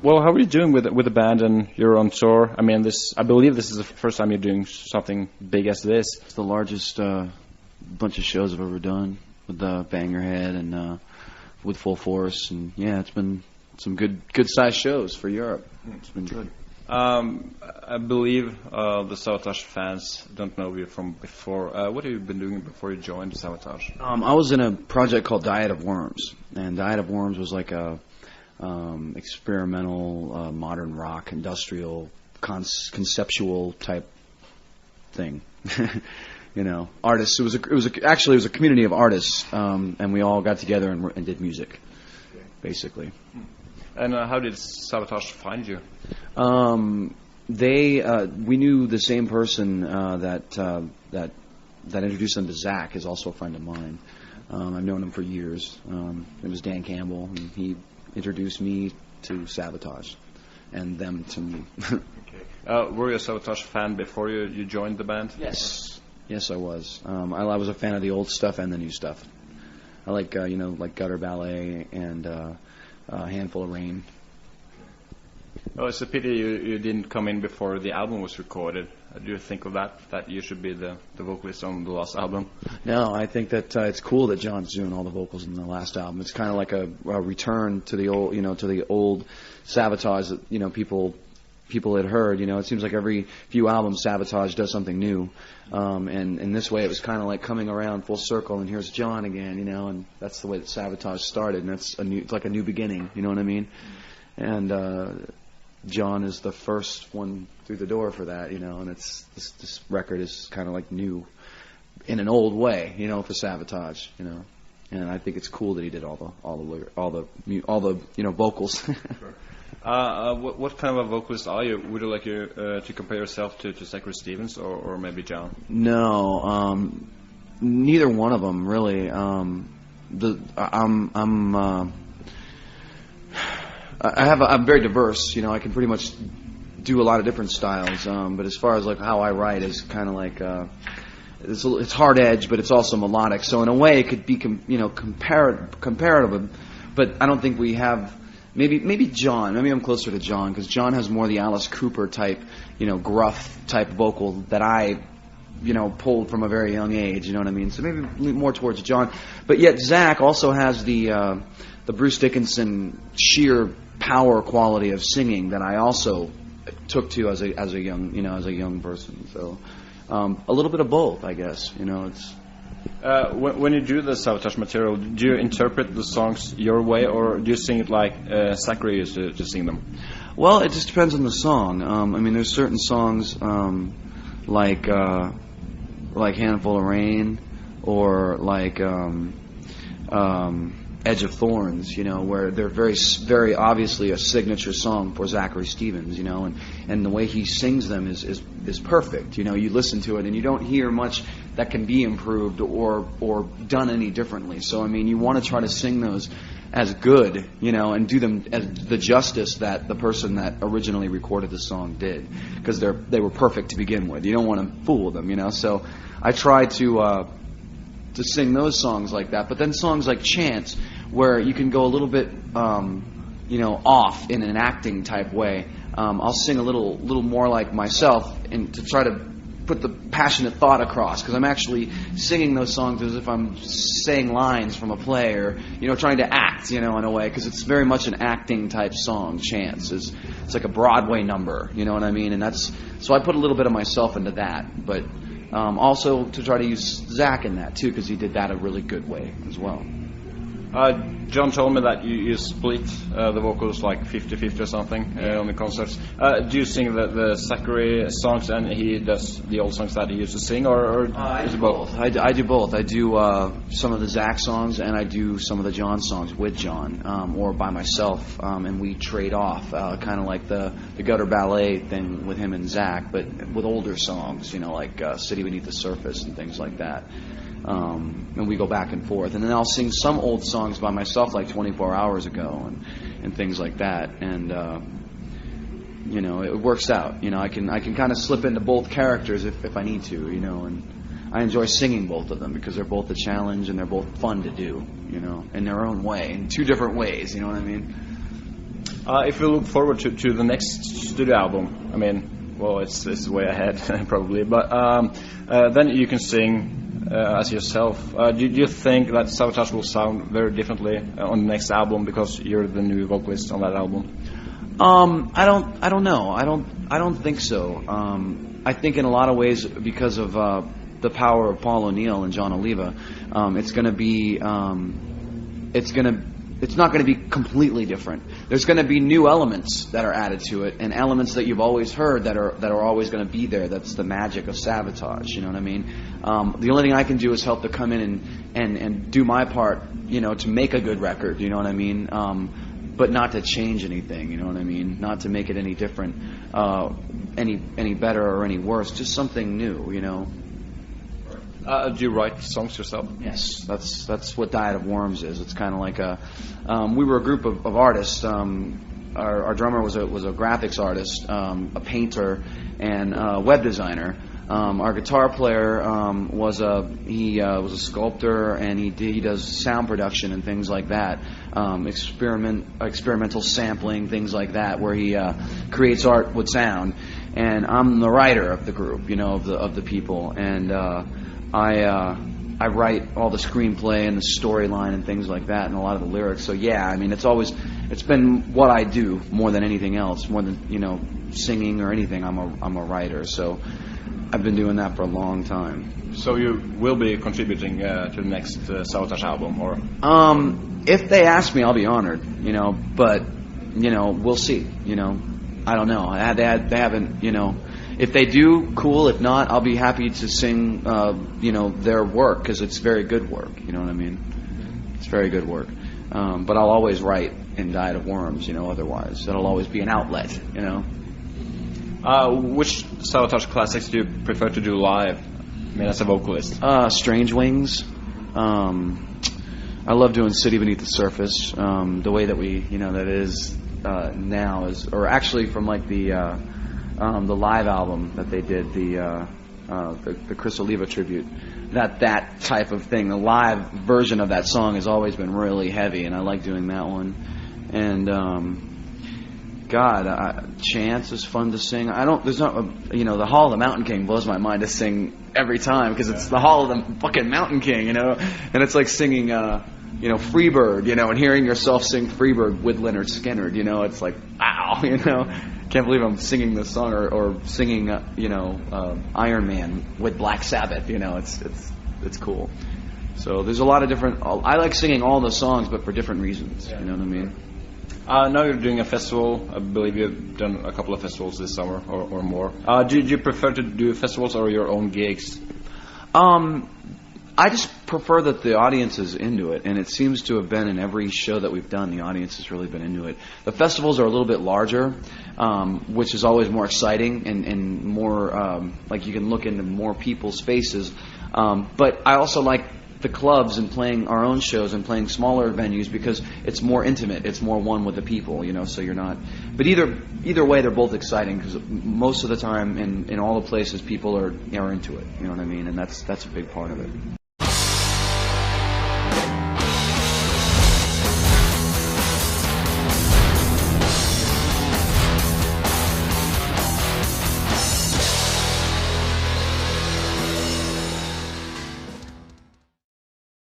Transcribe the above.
Well, how are you doing with the band and you're on tour? I mean, I believe this is the first time you're doing something big as this. It's the largest bunch of shows I've ever done with Bangerhead and with Full Force, and yeah, it's been some good sized shows for Europe. It's been good. I believe the Savatage fans don't know you from before. What have you been doing before you joined Savatage? I was in a project called Diet of Worms, and Diet of Worms was like a experimental modern rock industrial conceptual type thing. You know, artists. Actually it was a community of artists, and we all got together and did music, basically. And how did Savatage find you? We knew the same person that introduced them to Zach is also a friend of mine. I've known him for years. It was Dan Campbell, and he introduced me to Savatage, and them to me. Okay. Were you a Savatage fan before you joined the band? Yes, I was. I was a fan of the old stuff and the new stuff. I like like Gutter Ballet and a Handful of Rain. Well, it's a pity you didn't come in before the album was recorded. Do you think of that you should be the vocalist on the last album? No, I think that it's cool that John's doing all the vocals in the last album. It's kind of like a return to the old Savatage that people had heard. It seems like every few albums Savatage does something new, and in this way it was kind of like coming around full circle. And here's John again, and that's the way that Savatage started. And it's like a new beginning. You know what I mean? And John is the first one through the door for that, and it's this record is kind of like new in an old way, for Savatage, and I think it's cool that he did all the vocals. Sure. What kind of a vocalist are you? Would you like to compare yourself to Zachary Stevens or maybe John? No, neither one of them really. I'm very diverse. I can pretty much do a lot of different styles. But as far as like how I write is kind of like it's hard edge, but it's also melodic. So in a way, it could be comparative. But I don't think we have. Maybe John. Maybe I'm closer to John because John has more the Alice Cooper type, gruff type vocal that I, pulled from a very young age. You know what I mean? So maybe more towards John. But yet Zach also has the Bruce Dickinson sheer power quality of singing that I also took to as a young person. So a little bit of both, I guess. It's. When you do the Savatage material, do you interpret the songs your way, or do you sing it like Zachary used to sing them? Well, it just depends on the song. There's certain songs like Handful of Rain or like Edge of Thorns, where they're very, very obviously a signature song for Zachary Stevens, and the way he sings them is perfect. You listen to it and you don't hear much that can be improved or done any differently. So you want to try to sing those as good, and do them as the justice that the person that originally recorded the song did, because they were perfect to begin with. You don't want to fool them, So I try to sing those songs like that. But then songs like Chance, where you can go a little bit, off in an acting type way. I'll sing a little more like myself, and to try to put the passionate thought across, because I'm actually singing those songs as if I'm saying lines from a play, or trying to act, in a way, because it's very much an acting type song. Chance it's like a Broadway number, you know what I mean? And so I put a little bit of myself into that, but. Also to try to use Zach in that too, because he did that a really good way as well. John told me that you split the vocals like 50-50 or something on the concerts. Do you sing the Zachary songs and he does the old songs that he used to sing, or is it both? I do both. I do some of the Zach songs and I do some of the John songs with John, or by myself, and we trade off, kind of like the Gutter Ballet thing with him and Zach, but with older songs, like City Beneath the Surface and things like that. And we go back and forth, and then I'll sing some old songs by myself, like 24 Hours Ago, and things like that. And it works out. I can kind of slip into both characters if I need to. And I enjoy singing both of them because they're both a challenge and they're both fun to do. In their own way, in two different ways. You know what I mean? If we look forward to the next studio album, I mean, well, it's way ahead probably, but then you can sing as yourself. Do you think that Savatage will sound very differently on the next album because you're the new vocalist on that album? I don't know. I don't think so. I think in a lot of ways because of the power of Paul O'Neill and John Oliva, it's not going to be completely different. There's going to be new elements that are added to it, and elements that you've always heard that are always going to be there. That's the magic of Savatage. You know what I mean? The only thing I can do is help to come in and do my part, you know, to make a good record. You know what I mean? But not to change anything. You know what I mean? Not to make it any different, any better or any worse. Just something new. You know. Do you write songs yourself? Yes, that's what Diet of Worms is. It's kind of like we were a group of artists. Our drummer was a graphics artist, a painter, and a web designer. Our guitar player was a sculptor, and he does sound production and things like that, experimental sampling, things like that, where he creates art with sound. And I'm the writer of the group, you know, of the people, and I write all the screenplay and the storyline and things like that, and a lot of the lyrics. So yeah, I mean, it's been what I do more than anything else, more than, you know, singing or anything. I'm a writer, so I've been doing that for a long time. So you will be contributing to the next Savatage album, or? If they ask me, I'll be honored, you know. But you know, we'll see. You know, I don't know. They haven't, you know. If they do, cool. If not, I'll be happy to sing, you know, their work, because it's very good work. You know what I mean? It's very good work. But I'll always write in Diet of Worms, you know. Otherwise, that'll always be an outlet, you know. Which Savatage classics do you prefer to do live? I mean, as a vocalist. Strange Wings. I love doing City Beneath the Surface. The way that that is now is, or actually from like the live album that they did, the Chris Oliva tribute, that type of thing. The live version of that song has always been really heavy, and I like doing that one. And Chance is fun to sing. The Hall of the Mountain King blows my mind to sing every time, because it's the Hall of the fucking Mountain King, you know, and it's like singing, Freebird, you know, and hearing yourself sing Freebird with Leonard Skinner, you know, it's like, wow, you know, can't believe I'm singing this song, or singing, Iron Man with Black Sabbath, you know, it's cool. So there's a lot of different. I like singing all the songs, but for different reasons. You know what I mean? Now you're doing a festival. I believe you've done a couple of festivals this summer or more. Do you prefer to do festivals or your own gigs? I just prefer that the audience is into it, and it seems to have been in every show that we've done. The audience has really been into it. The festivals are a little bit larger, which is always more exciting and more like you can look into more people's faces. But I also like the clubs and playing our own shows and playing smaller venues, because it's more intimate. It's more one with the people, you know. So you're not. But either way, they're both exciting, because most of the time in all the places, people are into it. You know what I mean? And that's a big part of it.